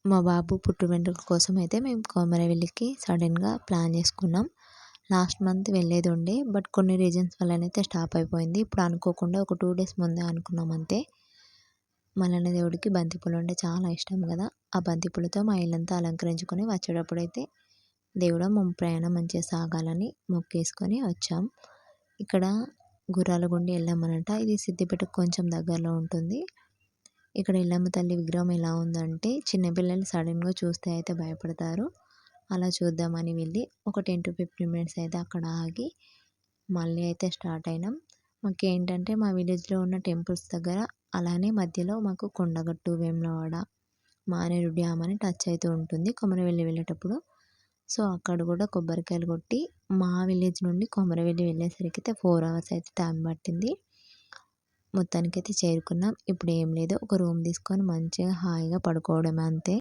మా బాబు పుట్టు వెంట్రుకల కోసం అయితే మేము కొమరవెల్లికి సడన్గా ప్లాన్ చేసుకున్నాం. లాస్ట్ మంత్ వెళ్ళేది ఉండే, బట్ కొన్ని రీజన్స్ వల్లనైతే స్టాప్ అయిపోయింది. ఇప్పుడు అనుకోకుండా ఒక 2 డేస్ ముందే అనుకున్నాం అంతే. మల్లన్న దేవుడికి బంతిపూలు అంటే చాలా ఇష్టం కదా. ఆ బంతిపూలతో మా ఇల్లంతా అలంకరించుకొని వచ్చేటప్పుడైతే దేవుడా మా ప్రయాణం మంచిగా సాగాలని మొక్కేసుకొని వచ్చాం. ఇక్కడ గుర్రాల గుండి ఎల్లమ్మనట. ఇది సిద్దిపేటకు కొంచెం దగ్గరలో ఉంటుంది. ఇక్కడ ఎల్లమ్మ తల్లి విగ్రహం ఎలా ఉందంటే చిన్నపిల్లలు సడన్గా చూస్తే అయితే భయపడతారు. అలా చూద్దామని వెళ్ళి ఒక 10-15 మినిట్స్ అయితే అక్కడ ఆగి మళ్ళీ అయితే స్టార్ట్ అయినాం. మాకేంటంటే మా విలేజ్లో ఉన్న టెంపుల్స్ దగ్గర అలానే మధ్యలో మాకు కొండగట్టు, వేములవాడ, మానేరు డ్యామ్ అని టచ్ అవుతూ ఉంటుంది కొమరవెల్లి వెళ్ళేటప్పుడు. సో అక్కడ కూడా కొబ్బరికాయలు కొట్టి మా విలేజ్ నుండి కొమరవెల్లి వెళ్ళేసరికి అయితే 4 అవర్స్ అయితే టైం పట్టింది. మొత్తానికైతే చేరుకున్నాం. ఇప్పుడు ఏం లేదు, ఒక రూమ్ తీసుకొని మంచిగా హాయిగా పడుకోవడమే అంతే.